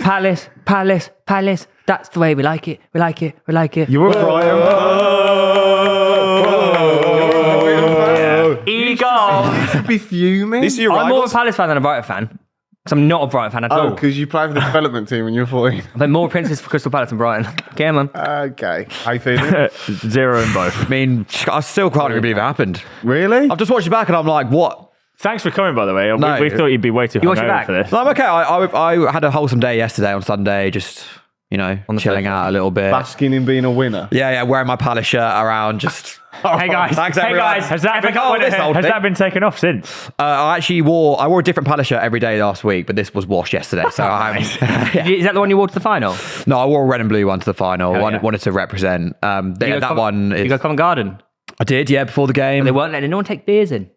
Palace. That's the way we like it. We like it. You were right. Eagle. You should be fuming. These are your I'm more of a rivals. Palace fan than a Brighton fan. Because I'm not a Brighton fan at all. because you played for the development team when you were 14. I've been more Princes for Crystal Palace than Brighton. Come on. Okay. How you feeling? 0 in both. I mean, I still can't even believe it happened. Really? I've just watched it back and I'm like, what? Thanks for coming, by the way. No. We thought you'd be way too watch it hungover back? for this. No, I'm okay. I had a wholesome day yesterday on Sunday, just, chilling out a little bit. Basking in being a winner. Yeah, wearing my Palace shirt around, just... Hey guys. Thanks, everyone. Has that Has that been taken off since? I wore a different Palace shirt every day last week, but this was washed yesterday. So Is that the one you wore to the final? No, I wore a red and blue one to the final. Oh, yeah. Wanted to represent. That one is... You go Covent Garden? I did, yeah, before the game. They weren't letting anyone take beers in.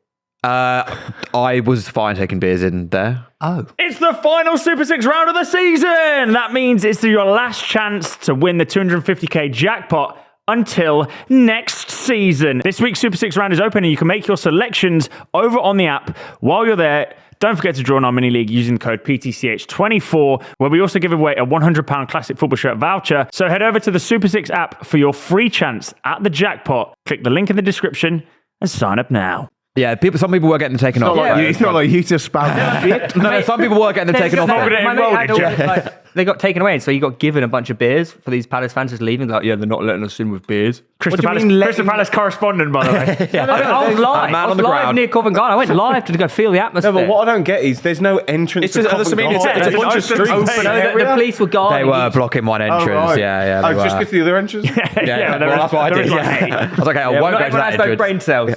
I was fine taking beers in there. Oh. It's the final Super 6 round of the season. That means it's your last chance to win the 250k jackpot until next season. This week's Super 6 round is open and you can make your selections over on the app. While you're there, don't forget to join our mini league using code PTCH24, where we also give away a £100 classic football shirt voucher. So head over to the Super 6 app for your free chance at the jackpot. Click the link in the description and sign up now. Yeah, some people were getting them taken off. It's not like you just spout. No, some people were getting them taken off. They got taken away, so you got given a bunch of beers for these Palace fans just leaving. Like, they're not letting us in with beers. Crystal Palace correspondent, by the way. I was live. man I was on the live ground. near Covent Garden. I went live to go feel the atmosphere. No, but what I don't get is there's no entrance It's to just, Covent Garden. it's a bunch of streets. The police were guarding. They were blocking one entrance. right. Yeah, they just were. get to the other entrance? Yeah, well, that's what I did. I was like, I won't go to that entrance. brain cells.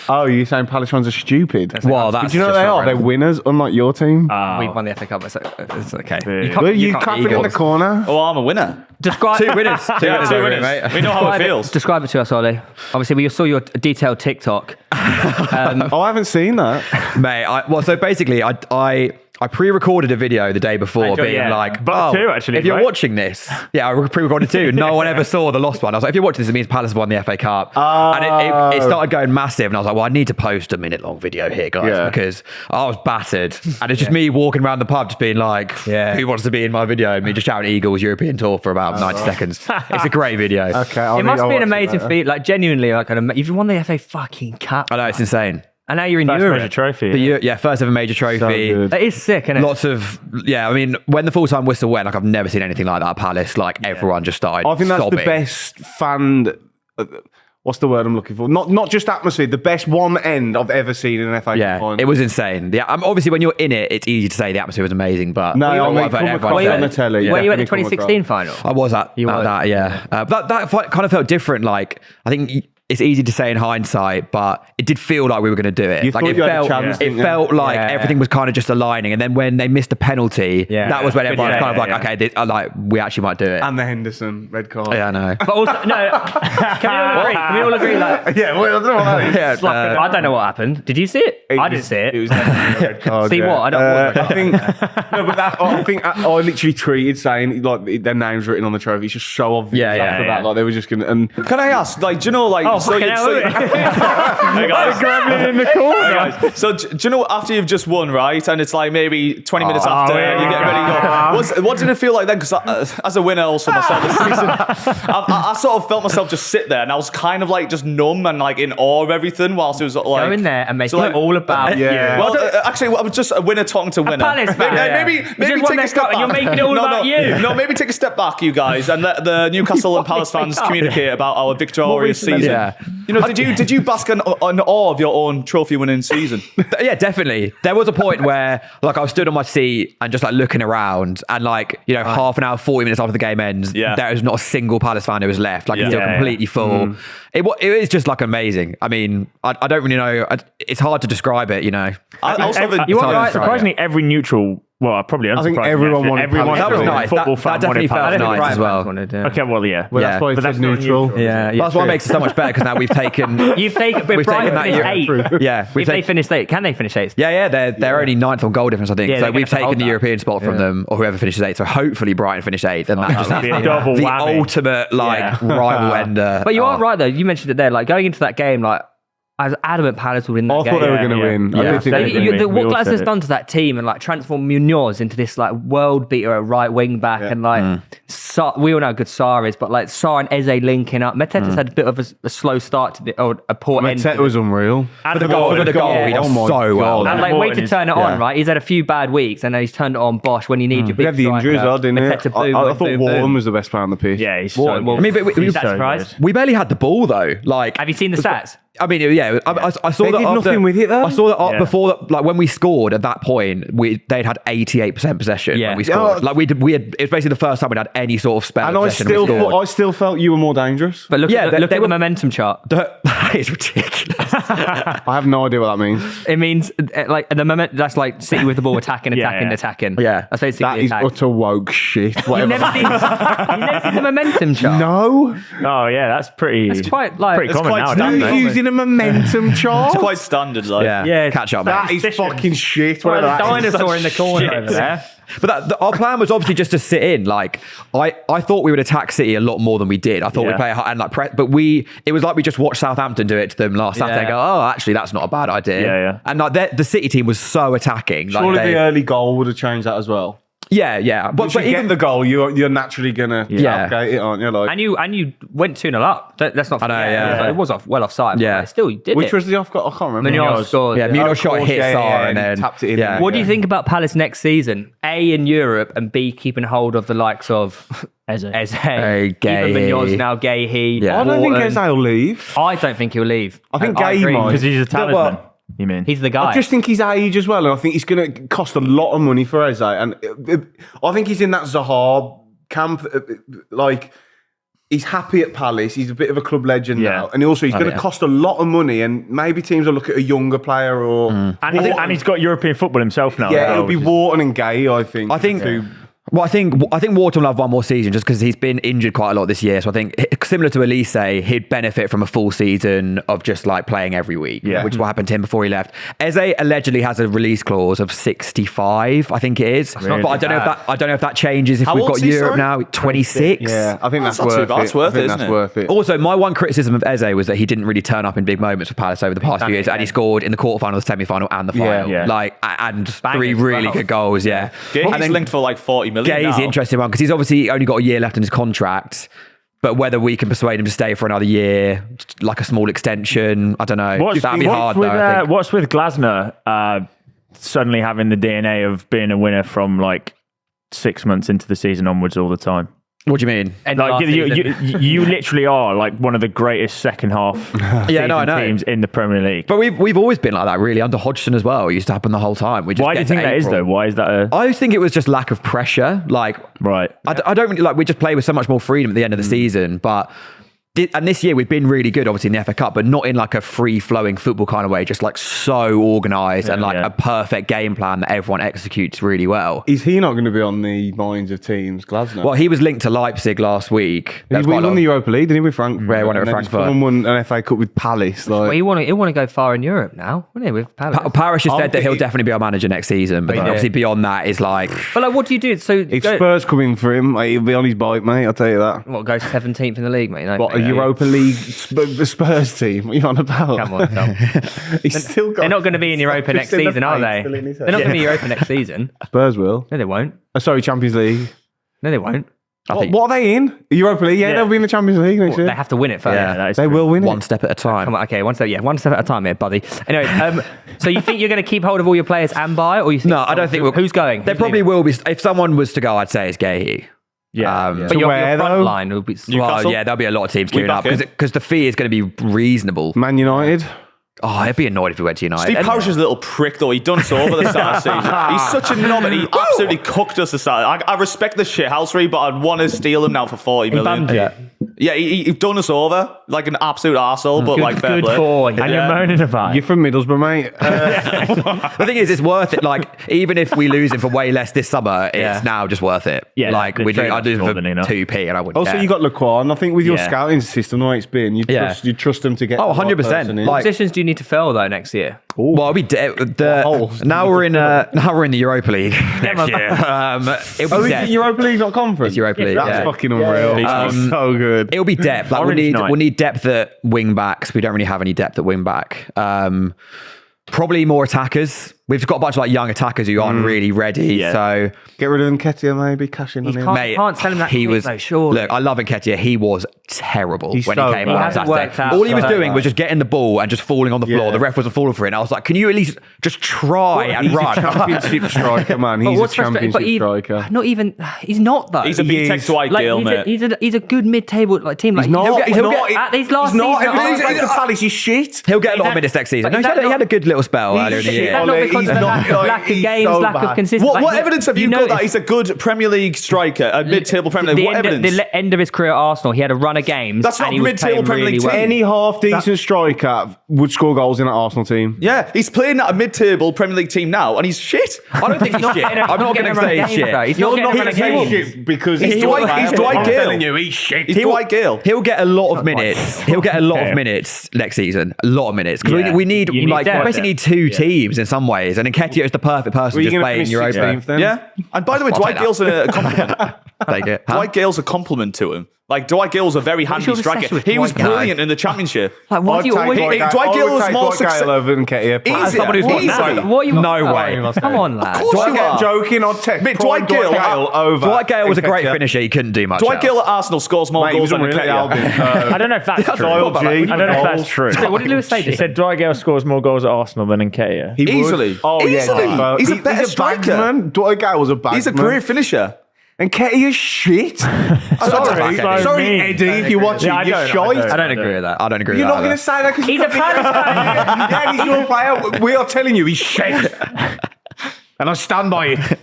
Oh, you're saying Palace fans are stupid? Well, that's Do you know what they are? They're winners, unlike your team. We won the FA Cup. It's okay. You clapping in the corner? Oh, I'm a winner. Describe Two winners. Two winners, mate. We know how it feels. Describe it to us, Ollie. Obviously, we saw your detailed TikTok. Oh, I haven't seen that. Mate, so basically, I pre-recorded a video the day before being like, two, actually, if you're right? watching this, I pre-recorded two. No one ever saw the lost one. I was like, if you're watching this, it means Palace have won the FA Cup. And it started going massive. And I was like, well, I need to post a minute-long video here, guys, because I was battered. And it's just me walking around the pub just being like, who wants to be in my video? And me just shouting Eagles European Tour for about 90 seconds. It's a great video. Okay, It must be an amazing feat. Like, genuinely, you've won the FA fucking Cup. I know, it's insane. And now you're in First Europe. major trophy. First ever major trophy. So That is sick, isn't it? Lots of, I mean, when the full-time whistle went, I've never seen anything like that at Palace. Everyone just started I think that's sobbing. the best fan... what's the word I'm looking for? Not just atmosphere, the best one end I've ever seen in an FA Cup final. It was insane. Obviously, when you're in it, it's easy to say the atmosphere was amazing, but... No, I I come across it on the telly. Were you at the definitely come 2016 final? I was at that, yeah. But that fight kind of felt different. I think it's easy to say in hindsight, but it did feel like we were going to do it. You thought you had a chance, it didn't you? felt like everything was kind of just aligning. And then when they missed the penalty, that was when everyone was kind of like, okay, we actually might do it. And the Henderson red card. Yeah, I know. But also, no, can we all agree? Yeah, well, I don't know what that is. I don't know what happened. Did you see it? I didn't see it. It was definitely a red card. See what? I don't know. I think I literally tweeted saying their names written on the trophy. It's just so obvious after that. They were just going to... And Can I ask, do you know, Hey guys, gremlin in the corner. So do you know after you've just won, right? And it's maybe 20 minutes after you get ready to go. What did it feel like then? Because as a winner also myself this season, I sort of felt myself just sit there and I was kind of just numb and in awe of everything whilst it was Go in there and make it all about you. Well, actually, I was just a winner talking to winner. Palace fan. Maybe just take a step back. You're making it all about you. No, maybe take a step back, you guys, and let the Newcastle and Palace fans communicate about our victorious season. Yeah. Did you bask in awe of your own trophy-winning season? Yeah, definitely. There was a point where I was stood on my seat and just looking around and half an hour, 40 minutes after the game ends, there was not a single Palace fan who was left. It's still completely full. It is just amazing. I mean, I don't really know. It's hard to describe it, Surprisingly, every neutral... Well, probably I think everyone wanted Palace. That was nice. Football That definitely felt nice as well. Okay, well, yeah. Well, that's why it's neutral. Yeah, That's what makes it so much better because now we've taken... You've taken... We've taken that year. 8. Yeah. If they finish 8, can they finish 8? Yeah, they're only 9th on goal difference, I think. Yeah, so they're we've gonna taken hold the that. European spot from them, or whoever finishes 8th. So hopefully Brighton finish 8th, and that just that'd be a double whammy. ultimate rival ender. But you are right though. You mentioned it there. Going into that game, I was adamant Palace would win that I game. thought they were going to win. I did think they were gonna win. What Glasner's done to that team and like transformed Munoz into this like world beater at right wing back and like we all know how good Sarr is, but like Sarr and Eze linking up. Meteta's had a bit of a slow start to a poor end. Meteta was unreal. And For the goal, he does so well. And like, wait to turn it on, right? He's had a few bad weeks, and then he's turned it on. Bosh, when you need your big. We had the injuries, didn't it? Meteta, boom, I thought boom, Wharton boom. was the best player on the pitch. Yeah, he's so good. I mean, but Is that so surprised? we barely had the ball though. Like, Have you seen the stats? I mean, yeah, I saw They that did after, nothing with it, though. I saw that Yeah. before that, like when we scored at that point, they'd had 88% possession Yeah. when we scored. Yeah. Like we had, it was basically the first time we'd had any sort of spell. And of I possession and we still, scored. I still felt you were more dangerous. But look Yeah, at they the were- momentum chart. That is ridiculous. I have no idea what that means. It means like at the moment that's like City with the ball attacking. Yeah. That's basically That the is attack. utter woke shit. You've Whatever. never seen the momentum chart. No. Oh yeah, that's pretty. It's quite like pretty common quite now. standard. Isn't it? You're using a momentum chart. It's quite standard, like. Yeah, catch up, That mate. is fucking shit. well, Whatever the that is. dinosaur in the corner over there. But our plan was obviously just to sit in. Like I thought we would attack City a lot more than we did. I thought we'd play and like press, but it was like we just watched Southampton do it to them last Saturday. And go, oh, actually, that's not a bad idea. Yeah. And like the City team was so attacking. Like Surely the early goal would have changed that as well. yeah. But But even get the goal, you're naturally gonna navigate it, aren't you? Like, And you went 2-0 up. Let's not forget. know, yeah. It was well offside. Yeah. But still, you did which it. was the off goal? I can't remember. Munoz scored. yeah, Munoz of shot course, hit yeah, Sarr and and then tapped it in. Yeah. What do you think about Palace next season? A, in Europe, and B, keeping hold of the likes of Eze. Even Gay. Munoz now, Gahey. Yeah. I don't think Wharton. Eze will leave. I don't think he'll leave. I think I Gay agree. might. Because he's a talisman. well, you mean? He's the guy. I just think his age as well, and I think he's going to cost a lot of money for Eze. And I think he's in that Zaha camp. Like, he's happy at Palace. He's a bit of a club legend now, and also he's going to cost a lot of money. And maybe teams will look at a younger player or. And he's got European football himself now. Yeah, as well, it'll be which is- Wharton and Gay. I think. Well, I think Wharton will have one more season just because he's been injured quite a lot this year. So I think similar to Elise, he'd benefit from a full season of just like playing every week, which is what happened to him before he left. Eze allegedly has a release clause of 65, I think it is. But I don't know if that changes if How we've old's got he, Europe sorry? now. 26. Yeah, I think that's not too worth bad. it. That's worth I think it, that's isn't it? worth it. Also, my one criticism of Eze was that he didn't really turn up in big moments for Palace over the past few years, and he scored in the quarterfinal, the semi-final, and the final. Yeah. Like, and Bangers three as really well. good goals. Yeah, He's and then linked for like 40 million Gay's the now. interesting one because he's obviously only got a year left in his contract. But whether we can persuade him to stay for another year, like a small extension, I don't know. That'd be hard, though. I think. What's with Glasner suddenly having the DNA of being a winner from like 6 months into the season onwards all the time? What do you mean? End Like last season. you literally are like one of the greatest second half Yeah, no, I know. teams in the Premier League. But we've always been like that, really. Under Hodgson as well, it used to happen the whole time. We just Why do get you think to that is April. though? Why is that I just think it was just lack of pressure. Like, right? I don't really like. We just play with so much more freedom at the end of the season, but. And this year we've been really good, obviously in the FA Cup, but not in like a free-flowing football kind of way. Just like so organised and like a perfect game plan that everyone executes really well. Is he not going to be on the minds of teams, Glasner? Well, he was linked to Leipzig last week. he won the Europa League, didn't he, with Frankfurt? Yeah, he won it with And then Frankfurt. Someone won an FA Cup with Palace. Like, Well, he want to go far in Europe now, wouldn't he? With Palace. Parish has I said that he'll think- definitely be our manager next season, but then Yeah. obviously beyond that is like But like, what do you do? So if Spurs come in for him, he'll be on his bike, mate. I'll tell you that. what goes 17th in the league, mate? What, a Europa League Spurs team? What are you on about? Come on, Tom. He's still got. They're not going to be in Europa next Still in the season, are paint, they? still in his They're head. not going to be in Europa next season. Spurs will. No, they won't. Sorry, Champions League. No, they won't. What are they in? Europa League? Yeah, they'll be in the Champions League next year. They have to win it first. Yeah. That is They true. will win one it. step at a time. Come on, okay, one step at a time here, buddy. Anyway, so you think you're going to keep hold of all your players and buy, or you think? No, I don't think we'll. Who's going? There Who's probably leaving? will be. If someone was to go, I'd say it's Gahey. Yeah. But To your where, front though? line will be. Well, Newcastle? yeah, there'll be a lot of teams queuing up back in. because the fee is going to be reasonable. Man United. Oh, I'd be annoyed if we went to United. Steve And- Parrish's a little prick, though. He done us over the start of the season. He's such a knob, and he absolutely cooked us the start. I respect the shithousery, but I'd want to steal him now for 40 million. Yeah, he done us over like an absolute arsehole, but like fair good play. boy. And you're moaning about You're it. from Middlesbrough, mate. The thing is, it's worth it. Like, even if we lose him for way less this summer, it's now just worth it. Yeah, like the trade I'd lose more him for than enough. 2p, and I wouldn't. Also, care. you got Laquan. I think with your Yeah. scouting system, the way it's been, you trust them to get. Oh, the right 100%. person in. Like- Positions do you need to fill though next year? Well, holes? now we're in the Europa League next year. It'll Oh, be is dead. it Europa League, not conference? It's Europa League. That's yeah. fucking unreal. Yeah. So good. It'll be depth. Like Orange night. we'll need depth at wing backs. We don't really have any depth at wing back. Probably more attackers. We've got a bunch of like young attackers who aren't really ready. Yeah. So Get rid of Nketiah, maybe cash in on him. Can't tell him that. he was. though, sure. Look, I love Nketiah. He was terrible He's when so he came bad. on He hasn't Saturday. worked out All he was so doing much. was just getting the ball and just falling on the floor. Yeah. The ref wasn't falling for it. And I was like, can you at least just try and He's run? a championship striker, man. He's a what's frustrating- championship but striker. Not even. He's not though. He's a He BTEC is. Dwight like, Gale, he's mate. a good mid-table like team. Like, He's not. he'll He's get, not. at these last He's not. season, Everything's I was like the Palace. He's shit. He'll get a lot Is of minutes next season. but No, is he that had a good little spell earlier in the Is year. that not Ollie, because he's of the not- lack of he's games, so lack of bad. consistency? What Like, evidence have you got that he's a good Premier League striker, a mid-table Premier League? What evidence? The end of his career at Arsenal, he had a run of games. That's not and he was mid-table playing Premier really League well. team. Any half decent striker would score goals in that Arsenal team. Yeah, he's playing at a mid-table Premier League team now, and he's shit. I don't think he's shit. I'm not going to say he's shit. He's not getting a run of games. shit because He's Dwight I'm Gale. telling you, he's shit. He's Dwight Gale. He'll get a lot of minutes. He'll get a lot of Okay. minutes next season. A lot of minutes. Because Yeah. we need, You need like, depth. we basically need two teams in some ways. And Nketiah is the perfect person Were to you just going to play in finish Europa. 16th then? Yeah, and by the way, I'll Dwight take Gale's a compliment. Take it. Huh? Dwight Gale's a compliment to him. Like, Dwight Gale's a very handy your striker. obsession with He was Dwight Gale? brilliant in the Championship. Like, why I'd do you take always... Dwight Gale I would was take more Dwight success- Gale over Nketiah. Easy. As someone who's Easy. What are you No way. Come on, lad. Of course Dwight you Gale are. joking. I'd take Mate, Dwight Gale over. Dwight Gale was a great Nketiah. finisher. He couldn't do much Dwight else. Gale at Arsenal scores more Mate, he goals was than unreal at Nketiah. Albion. I don't know if that's true. Style G. I don't know if that's goals. true. What did Lewis say? He said Dwight Gale scores more goals at Arsenal than Nketiah. He would. Easily. Oh, yeah. Easily. Defo. He's a better striker. bagsman. Dwight Gale was a bagsman. He's a great finisher. And Nketiah's shit. Sorry. Sorry, mean. Eddie, if you're watching, Yeah, I you're don't. shite. I don't agree with that. I don't agree You're with not that. going to say that because He's a Palace fan. yeah, he's your player. We are telling you he's shit. And I stand by it.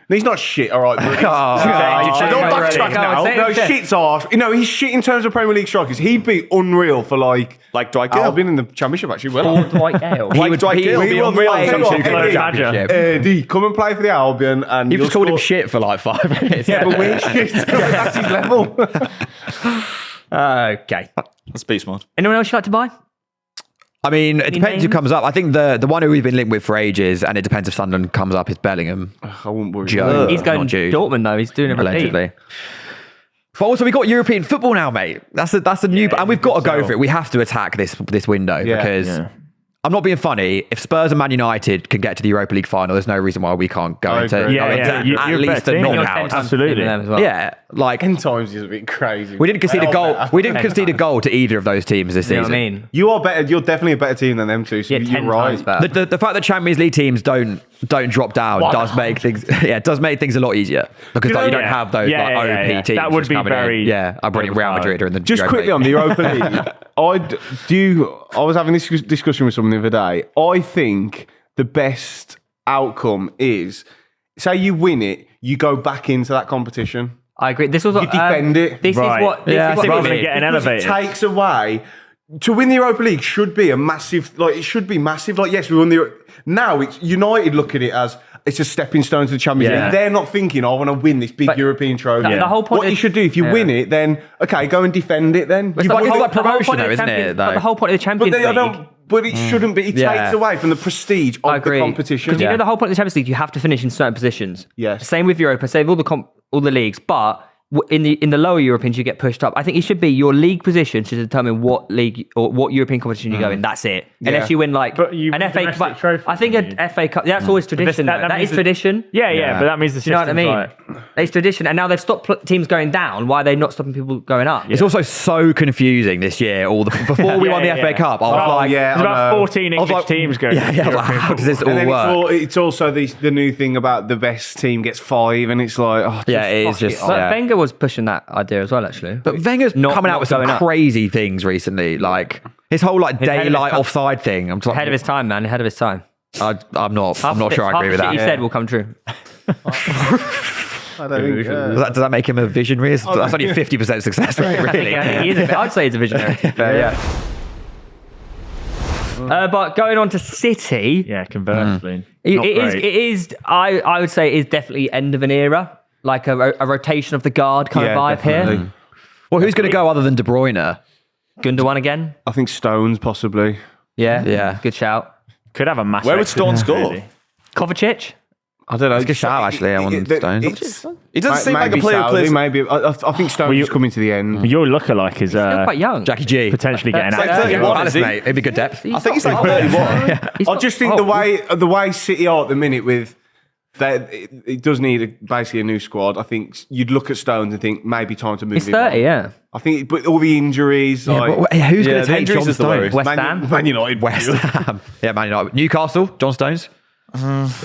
No, he's not shit, all right. But don't backtrack now. No, shit's off. No, he's shit in terms of Premier League strikers. He'd be unreal for like Dwight Gale. Albion in the Championship, actually. Well, Dwight Gale. He would Dwight Gale he be would unreal play in in the two Championship. Championship. Eddie, come and play for the Albion, and You've you'll just called him score- shit for like 5 minutes. Yeah, but we're shit. That's his level. Okay. That's beast mode. Anyone else you'd like to buy? I mean, it depends who names? comes up. I think the one who we've been linked with for ages, and it depends if Sunderland comes up, is Bellingham. I wouldn't worry. Joe. He's going not Jude. Dortmund though. He's doing a repeat. Allegedly. But also, we've got European football now, mate. That's a new, and we've got to go for it. We have to attack this window because I'm not being funny. If Spurs and Man United can get to the Europa League final, there's no reason why we can't go I into, agree. go into You're at a least better a team. knockout. Absolutely. Yeah, like 10 times is a bit crazy. we didn't concede a goal. We didn't concede a goal to either of those teams this You know season. what I mean? You are better. You're definitely a better team than them two. So Yeah, you're 10 right. times better. The fact that Champions League teams don't drop down does make things does make things a lot easier because you don't have those OP teams. That would just be coming in. very I brought in Real Madrid or in the Just Europa quickly League. on the Europa League, I was having this discussion with someone the other day. I think the best outcome is, say you win it, you go back into that competition. I agree. This was You defend it. This Right. is what. This Yeah, is I what see what rather you than mean. getting Because elevated. it takes away. To win the Europa League should be a massive, like it should be massive. Like yes, we won the. Now it's United look at it as it's a stepping stone to the Champions Yeah. League. They're not thinking, I want to win this big But European trophy. the whole point What is- you should do if you win it, then okay, go and defend it. Then It's But the it's whole- like the whole promotion point of though, the isn't it, Champions- though? But the whole point of the But Champions they, I League. don't. But it shouldn't be. It Yeah. takes away from the prestige I of the agree. competition. Because you know the whole point of the Champions League, you have to finish in certain positions. Yes. Same with Europa. Same with all the leagues, but in the lower Europeans, you get pushed up. I think it should be your league position to determine what league or what European competition you go in. That's it. Unless you win like But you an win FA domestic Cup. trophies, I think don't you? an FA Cup. That's always tradition. that That means is that- tradition. Yeah, but that means the You know what I system's mean? right. It's tradition, and now they've stopped teams going down. Why are they not stopping people going up? It's also so confusing this year. Before we won the FA Cup, I was like, yeah. There's about I know. 14 I was English like, teams going. yeah, I was like, how does this all And then work? it's also the new thing about the best team gets 5, and it's like, oh, Yeah, it is fuck just- off. But Yeah. Wenger was pushing that idea as well, actually. But Wenger's Not- coming out not with some going up. crazy things recently, like his whole like ahead of his daylight time. offside thing. I'm just Ahead of his time, man. Ahead of his time. I'm not sure I agree with Half the shit that. he said will come true. I don't think. Does that make him a visionary? That's only a 50% success rate, really. Yeah, he is I'd say he's a visionary. to be fair, yeah. But going on to City, Yeah, conversely. it is. I would say it is definitely end of an era, like a rotation of the guard kind of vibe here. Well, who's going to go other than De Bruyne? Gundogan again. I think Stones possibly. Yeah, Yeah. Good shout. Could have a massive. Where would Stone score? Kovacic. I don't know. It's a good shout, actually, on Stones. He doesn't seem like a player who plays. Maybe I think Stones is coming to the end. Your lookalike is Still quite young. Jackie G. potentially getting It's like out. 31, Palace, is he? mate. It'd be good depth. I think he's like 31. I just think the way City are at the minute with that, it does need basically a new squad. I think you'd look at Stones and think maybe time to move. He's him 30, on. yeah. I think, but all the injuries, like, But who's going Yeah, to the take injuries John is the worry. Stones? West Ham. Man United. West Ham. Yeah, Man United. Newcastle, John Stones.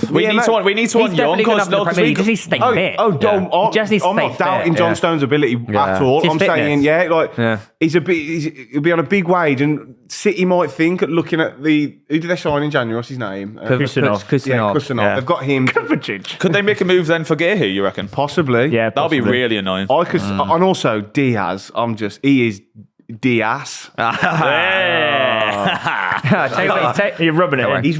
We need someone He's young definitely good enough because for the Premier League. Does he stay fit? I'm Just needs to not stay doubting fit, John yeah. Stones' ability at all. His I'm fitness. saying, he'll be on a big wage, and City might think, looking at who did they sign in January? What's his name? Kusanov. Kusanov. Yeah. They've got him. could they make a move then for Gehi, you reckon? Possibly. Yeah, That'll be possibly. really annoying. And also Diaz. He is Diaz. You're rubbing it in. He's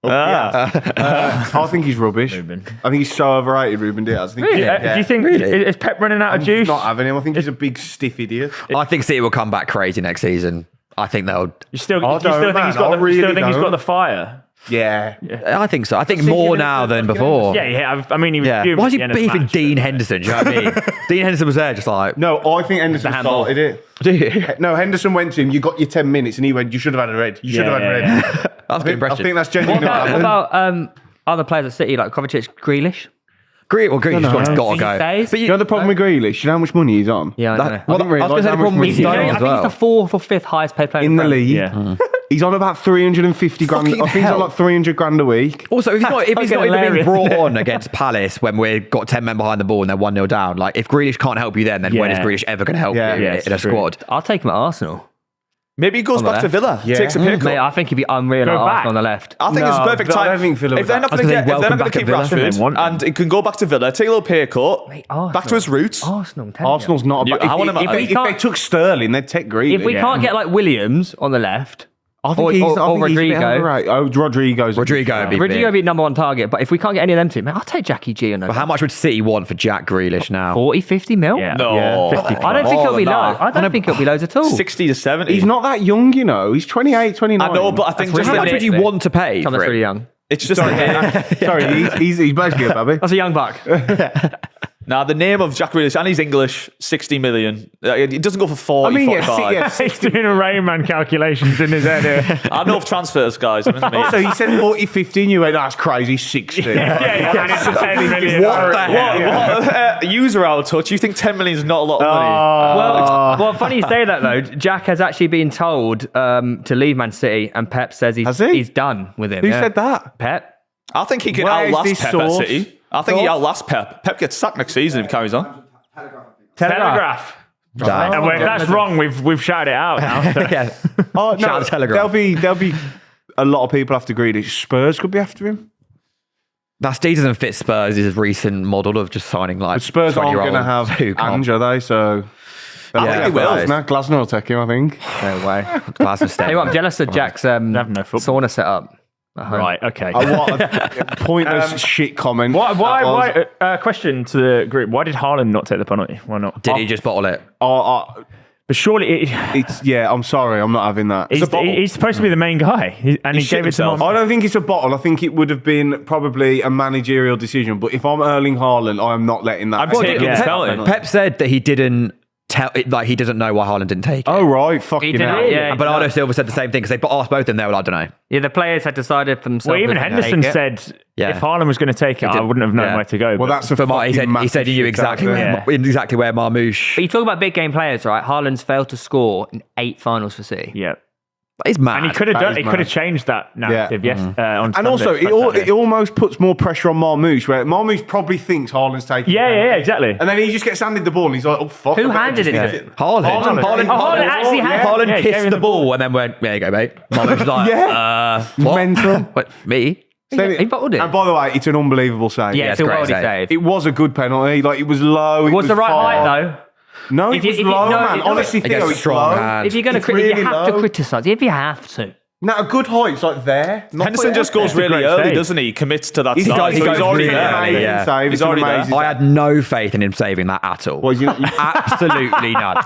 I think he's rubbish. I think he's so overrated, Ruben Diaz. I think Do you think is Pep running out of I'm juice? not having him. I think he's a big stiff idiot. I think City will come back crazy next season. I think they'll. You still, I you still don't, think man. he's got I the, really you still think he's don't. got the fire? Yeah. I think so. I think more now than before. Yeah. I mean, he was. Yeah. fuming Why at is the he end of the beefing match, Dean Henderson? Do you know what I mean? Dean Henderson was there, just like. No, I think Henderson handball. started it. Do you? No, Henderson went to him. You got your 10 minutes, and he went. You should have had a red. You should have had a red. Yeah. That's a good I impression. think that's genuinely what What happened. about other players at City, like Kovacic, Grealish? Grealish just got to Think he go. stays? But You know the problem with Grealish? You know how much money he's on? Yeah, I don't know. Well, didn't I was going to say the realise how problem much with money I Stones think as well. he's the fourth or fifth highest paid player In the Premier league. Yeah. He's on about 350 grand. Fucking I think he's on hell. like 300 grand a week. Also, if he's not Fucking even being hilarious. brought on against Palace when we've got 10 men behind the ball and they're 1-0 down, like if Grealish can't help you then when is Yeah. Grealish ever going to help Yeah. you Yeah, in a it's true. squad? I'll take him at Arsenal. Maybe he goes On the back to left. Villa, Yeah. takes a pay Mate, cut. I think he'd be unreal Go at back. Arsenal on the left. I think it's No, the perfect I time. don't think Villa If they're would not I was going to gonna say, get, if they're not welcome going to back keep at Villa. They want Rashford, him. and he can go back to Villa, take a little pay cut, Mate, back to his roots. Arsenal, I'm telling you. Arsenal's not. You- If, I want him at- if, if they took Sterling, they'd take Grealish. If we can't get like Williams on the left, I think or- he's, or I think he's a bit Rodrigo. overrated. Oh, Rodrigo's. Rodrigo would be Rodrigo would big. be number one target. But if we can't get any of them two, man, I'll take Jackie G on But how much would City want for Jack Grealish now? 40, 50 mil? Yeah. No. Yeah, 50 I don't think More it'll be than low. that. I don't think it'll be loads at all. 60 to 70. He's not that young, you know. He's 28, 29. I know, but I think That's just How really much would you big. want to pay Thomas for really him? young. it's just Sorry, he's basically a baby. That's a young buck. now the name of Jack Grealish, and he's English, 60 million. It doesn't go for 40, I mean, 45. He's doing a Rayman calculations in his head here. I know of transfers, guys. I'm in the meeting. So he said 40, 50, and you went, that's crazy, 60. And it's a 10 million. What the hell? User out of touch. You think 10 million is not a lot of money? Well, funny you say that though. Jack has actually been told to leave Man City, and Pep says Has he? he's done with him. Who yeah. said that? Pep. I think he can Where is outlast this Pep source? at City. I think he outlasts Pep. Pep gets sacked next season if he carries on. Telegraph. Damn. And when that's wrong, we've shouted it out now. So. Yeah. Oh, Shout out to Telegraph. There'll be a lot of people after Grealish. Spurs could be after him. That Steve doesn't fit Spurs' recent model of just signing like But Spurs aren't 20-year-olds going to have who can't- Ange, are they? So I think they will. Glasner will take him, I think. No way. Glass and step. Hey, I'm jealous of Jack's have no football. sauna setup. at home. Right, okay. What a pointless shit comment. Why? that was. Question to the group: why did Haaland not take the penalty? Why not? Did he just bottle it? But surely I'm sorry, I'm not having that. he's supposed to be the main guy, and he shit gave it to himself. him. I don't think it's a bottle. I think it would have been probably a managerial decision. But if I'm Erling Haaland, I am not letting that. I'm taking yeah. his Pep, penalty. Pep said that he didn't tell, like he doesn't know why Haaland didn't take it. Oh right, fucking did hell. it, yeah. And Bernardo Silva said the same thing because they asked both of them. They were like, I don't know. Yeah, the players had decided for themselves. Well, even whether to Henderson take it. said Yeah. if Haaland was going to take it, I wouldn't have known yeah. where to go. Well, but- that's a But he fucking said he knew massive exactly shit where, out there. exactly where Marmouche. But you talk about big game players, right? Haaland's failed to score in 8 finals for City. yeah. He's mad. And he could have That done. is He mad. could have changed that narrative. Yes. On And Sunday, also, like Saturday. it almost puts more pressure on Marmouche, where Marmouche probably thinks Haaland's taking it. Yeah, exactly. And then he just gets handed the ball and he's like, oh, fuck. Who I better handed just it hit to him? Haaland. Haaland actually had- Haaland yeah, he gave kissed him the the ball and then went, there you go, mate. Marmouche was like, Yeah. what? Mental. What, me? He bottled it. And by the way, it's an unbelievable save. Yeah, Yeah, it's a it's great worldly save. save. It was a good penalty. Like, it was low. It was the right far. height, though. No, If it you- was if you- low, no, man. no, Honestly, Against Theo, a it's strong low. hand. If you're going It's to, really you have to low. criticise. If you have to. Now, a good height's like there. Henderson just goes That's a really great early, save. doesn't he? He commits to that He start. does, he So goes he's already really there. early. Yeah. Save. He's It's already there. amazing. I had no faith in him saving that at all. Well, you Absolutely none.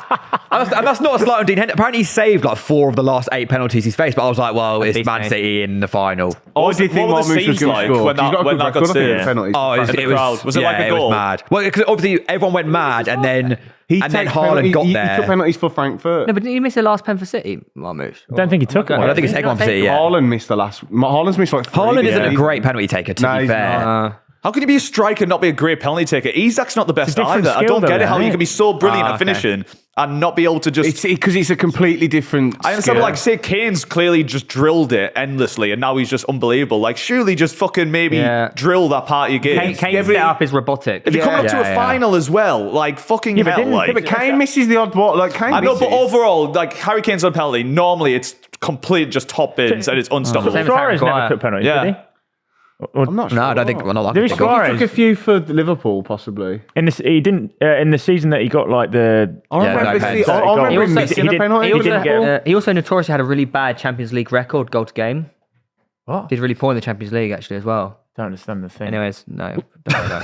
And that's not a slight on Dean Henderson. Apparently, he saved like 4 of the last 8 penalties he's faced. But I was like, well, it's Man City in the final. I did think what were the Marmoush was scenes going like to score. when that- He's got a when good that got record, I think, saved? with penalties. Oh, In the crowd. Was it like a it goal? was mad. Well, because obviously everyone went mad, and then Haaland got He there. took penalties for Frankfurt. No, but didn't he miss the last pen for City, Marmoush? I don't think he took one. I don't think it's Eggman for City. Yeah. Haaland missed the last. Haaland's missed like 3. Haaland isn't Yeah. a great penalty taker, to No, be he's fair. not. How can you be a striker and not be a great penalty taker? Isak's not the best different either. I skill don't get though, it how isn't you it? can be so brilliant at okay. finishing and not be able to just... It's because it's a completely different. I understand, skill. but like, say Kane's clearly just drilled it endlessly and now he's just unbelievable. Like, surely just fucking maybe Yeah. drill that part of your game. Kane's set up is robotic. If you come up to a Yeah. final as well, like, fucking but hell, didn't- like... Yeah, but Kane misses the odd what? Like Kane. I know, but misses. overall, like, Harry Kane's on penalty, normally it's complete just top bins and it's unstoppable. Same as Suarez Harry never Maguire. took penalties, Yeah. did he? I'm not sure. No, I don't think. Well, not Did like he I score? think. He took a few for Liverpool, possibly. In this, he didn't in the season that he got like the. I Yeah, remember, no I pens. remember He him also- missing he a did- penalty. he didn't get- He also notoriously had a really bad Champions League record, goal to game. What? Did really poor in the Champions League actually as well. Don't understand the thing. Anyways, no. Don't know.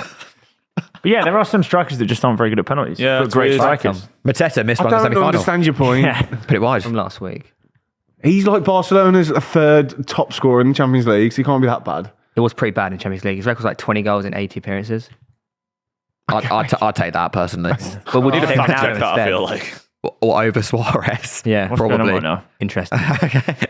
But yeah, there are some strikers that just aren't very good at penalties. Yeah, but it's great weird. strikers. Mateta missed I one in the don't semi-final. understand your point. Yeah. Put it wide. From last week. He's like Barcelona's a 3rd top scorer in the Champions League, so he can't be that bad. It was pretty bad in Champions League. His record's like 20 goals in 80 appearances. I'd take that personally. But we'll Need to take fact Ronaldo check that, I instead. feel like. Or over Suarez. Yeah, What's going on Probably. right now? interesting.